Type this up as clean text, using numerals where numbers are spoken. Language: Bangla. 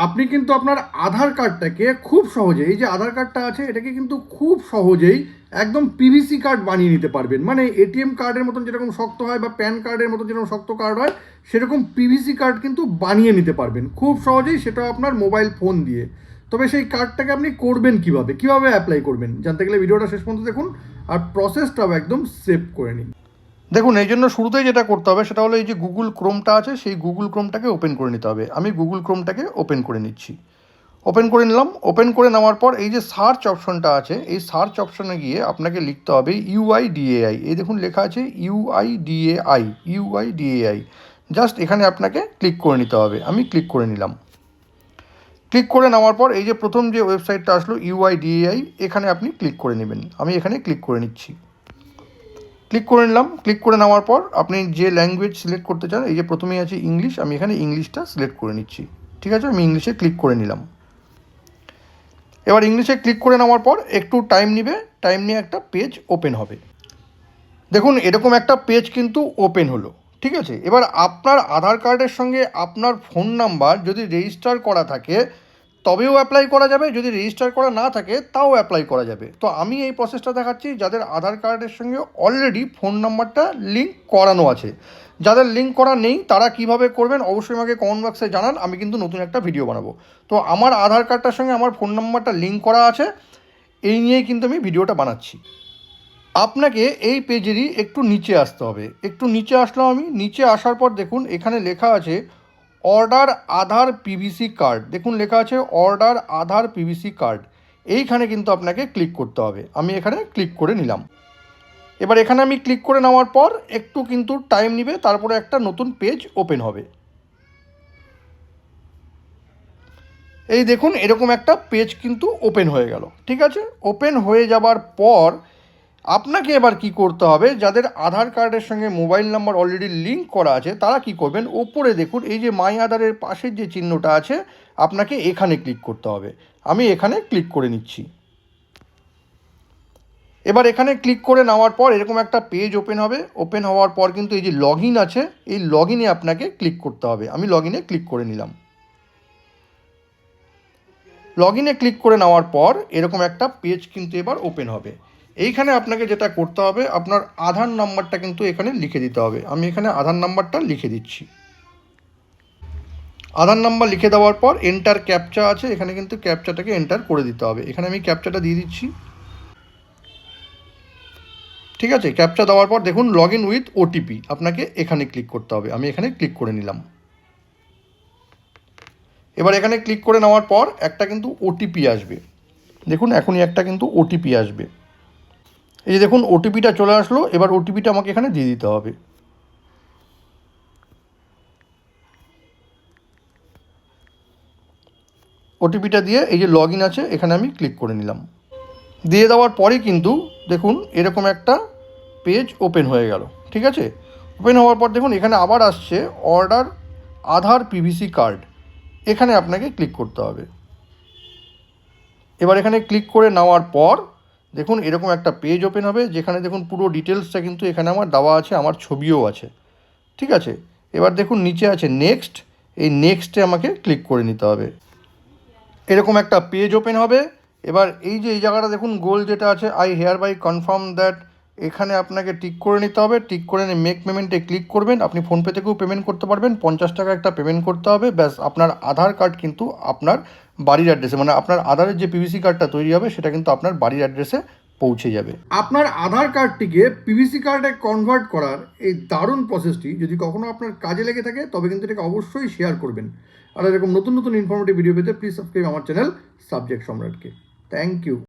আপনি কিন্তু আপনার আধার কার্ডটাকে খুব সহজে, এই যে আধার কার্ডটা আছে এটাকে কিন্তু খুব সহজেই একদম পিভিসি কার্ড বানিয়ে নিতে পারবেন। মানে এটিএম কার্ডের মতন যেরকম শক্ত হয় বা প্যান কার্ডের মতন যেরকম শক্ত কার্ড হয়, সেরকম পিভিসি কার্ড কিন্তু বানিয়ে নিতে পারবেন খুব সহজেই, সেটা আপনার মোবাইল ফোন দিয়ে। তবে সেই কার্ডটাকে আপনি করবেন কিভাবে অ্যাপ্লাই করবেন জানতে গেলে ভিডিওটা শেষ পর্যন্ত দেখুন, আর প্রসেসটাও একদম সেভ করে নিন। দেখুন, এই জন্য শুরুতেই যেটা করতে হবে সেটা হলো এই যে গুগল ক্রোমটা আছে, সেই গুগল ক্রোমটাকে ওপেন করে নিতে হবে। আমি গুগল ক্রোমটাকে ওপেন করে নিচ্ছি। ওপেন করে নিলাম। ওপেন করে নেওয়ার পর এই যে সার্চ অপশনটা আছে, এই সার্চ অপশনে গিয়ে আপনাকে লিখতে হবে ইউআইডিএআই। এই দেখুন লেখা আছে ইউআইডিএআই। জাস্ট এখানে আপনাকে ক্লিক করে নিতে হবে। আমি ক্লিক করে নিলাম। ক্লিক করে নেওয়ার পর এই যে প্রথম যে ওয়েবসাইটটা আসলো ইউআইডিএআই, এখানে আপনি ক্লিক করে নেবেন। আমি এখানে ক্লিক করে নিচ্ছি। ক্লিক করে নিলাম। ক্লিক করে নেওয়ার পর আপনি যে ল্যাঙ্গুয়েজ সিলেক্ট করতে চান, এই যে প্রথমেই আছে ইংলিশ, আমি এখানে ইংলিশটা সিলেক্ট করে নিচ্ছি। ঠিক আছে, আমি ইংলিশে ক্লিক করে নিলাম। এবার ইংলিশে ক্লিক করে নেওয়ার পর একটু টাইম নেবে, টাইম নিয়ে একটা পেজ ওপেন হবে। দেখুন, এরকম একটা পেজ কিন্তু ওপেন হলো। ঠিক আছে, এবার আপনার আধার কার্ডের সঙ্গে আপনার ফোন নাম্বার যদি রেজিস্টার করা থাকে তবেও অ্যাপ্লাই করা যাবে, যদি রেজিস্টার করা না থাকে তাও অ্যাপ্লাই করা যাবে। তো আমি এই প্রসেসটা দেখাচ্ছি যাদের আধার কার্ডের সঙ্গে অলরেডি ফোন নাম্বারটা লিঙ্ক করানো আছে। যাদের লিঙ্ক করা নেই তারা কিভাবে করবেন অবশ্যই আমাকে কমেন্ট বক্সে জানান, আমি কিন্তু নতুন একটা ভিডিও বানাবো। তো আমার আধার কার্ডটার সঙ্গে আমার ফোন নাম্বারটা লিঙ্ক করা আছে, এই নিয়েই কিন্তু আমি ভিডিওটা বানাচ্ছি। আপনাকে এই পেজেরই একটু নিচে আসতে হবে। একটু নিচে আসলাম আমি। নিচে আসার পর দেখুন এখানে লেখা আছে অর্ডার আধার পিভিসি কার্ড। দেখুন লেখা আছে অর্ডার আধার পিভিসি কার্ড। এইখানে কিন্তু আপনাকে ক্লিক করতে হবে। আমি এখানে ক্লিক করে নিলাম। এবার এখানে আমি ক্লিক করে নেওয়ার পর একটু কিন্তু টাইম নেবে, তারপরে একটা নতুন পেজ ওপেন হবে। এই দেখুন এরকম একটা পেজ কিন্তু ওপেন হয়ে গেল। ঠিক আছে, ওপেন হয়ে যাবার পর আপনাকে এবার কি করতে হবে, যাদের আধার কার্ডের সঙ্গে মোবাইল নাম্বার অলরেডি লিঙ্ক করা আছে তারা কি করবেন, ওপরে দেখুন এই যে মাই আধারের পাশের যে চিহ্নটা আছে আপনাকে এখানে ক্লিক করতে হবে। আমি এখানে ক্লিক করে নিচ্ছি। এবার এখানে ক্লিক করে নেওয়ার পর এরকম একটা পেজ ওপেন হবে। ওপেন হওয়ার পর কিন্তু এই যে লগ ইন আছে, এই লগ ইনে আপনাকে ক্লিক করতে হবে। আমি লগ ইনে ক্লিক করে নিলাম। লগ ইনে ক্লিক করে নেওয়ার পর এরকম একটা পেজ কিন্তু এবার ওপেন হবে। এইখানে আপনাকে যেটা করতে হবে, আপনার আধার নাম্বারটা কিন্তু এখানে লিখে দিতে হবে। আমি এখানে আধার নাম্বারটা লিখে দিচ্ছি। আধার নাম্বার লিখে দেওয়ার পর এন্টার ক্যাপচা আছে, এখানে কিন্তু ক্যাপচাটাকে এন্টার করে দিতে হবে। এখানে আমি ক্যাপচাটা দিয়ে দিচ্ছি। ঠিক আছে, ক্যাপচা দেওয়ার পর দেখুন লগ ইন উইথ ওটিপি, আপনাকে এখানে ক্লিক করতে হবে। আমি এখানে ক্লিক করে নিলাম। এবার এখানে ক্লিক করে নেওয়ার পর একটা কিন্তু ওটিপি আসবে। দেখুন এখনই একটা কিন্তু ওটিপি আসবে। এই যে দেখুন ওটিপিটা চলে আসলো। এবার ওটিপিটা আমাকে এখানে দিয়ে দিতে হবে। ওটিপিটা দিয়ে এই যে লগ ইন আছে এখানে আমি ক্লিক করে নিলাম। দিয়ে দেওয়ার পরেই কিন্তু দেখুন এরকম একটা পেজ ওপেন হয়ে গেল। ঠিক আছে, ওপেন হওয়ার পর দেখুন এখানে আবার আসছে অর্ডার আধার পিভিসি কার্ড। এখানে আপনাকে ক্লিক করতে হবে। এবার এখানে ক্লিক করে নেওয়ার পর দেখুন এরকম একটা পেজ ওপেন হবে, যেখানে দেখুন পুরো ডিটেলসটা কিন্তু এখানে আমার দেওয়া আছে, আমার ছবিও আছে। ঠিক আছে, এবার দেখুন নিচে আছে নেক্সট, এই নেক্সটে আমাকে ক্লিক করে নিতে হবে। এরকম একটা পেজ ওপেন হবে। এবার এই যে এই জায়গাটা দেখুন গোল যেটা আছে I hereby confirm that, এখানে আপনাকে টিক করে নিতে হবে। টিক করে নিয়ে মেক পেমেন্টে ক্লিক করবেন। আপনি ফোনপে থেকেও পেমেন্ট করতে পারবেন, 50 টাকা একটা পেমেন্ট করতে হবে। ব্যাস, আপনার আধার কার্ড কিন্তু আপনার বাড়ির অ্যাড্রেসে, মানে আপনার আধারের যে পিভিসি কার্ডটা তৈরি হবে সেটা কিন্তু আপনার বাড়ির অ্যাড্রেসে পৌঁছে যাবে। আপনার আধার কার্ডটিকে পিভিসি কার্ডে কনভার্ট করার এই দারুণ প্রসেসটি যদি কখনো আপনার কাজে লেগে থাকে তবে কিন্তু এটাকে অবশ্যই শেয়ার করবেন। আর এরকম নতুন নতুন ইনফরমেটিভ ভিডিও পেতে প্লিজ সাবস্ক্রাইব আমার চ্যানেল সাবজেক্ট সম্রাটকে। Thank you.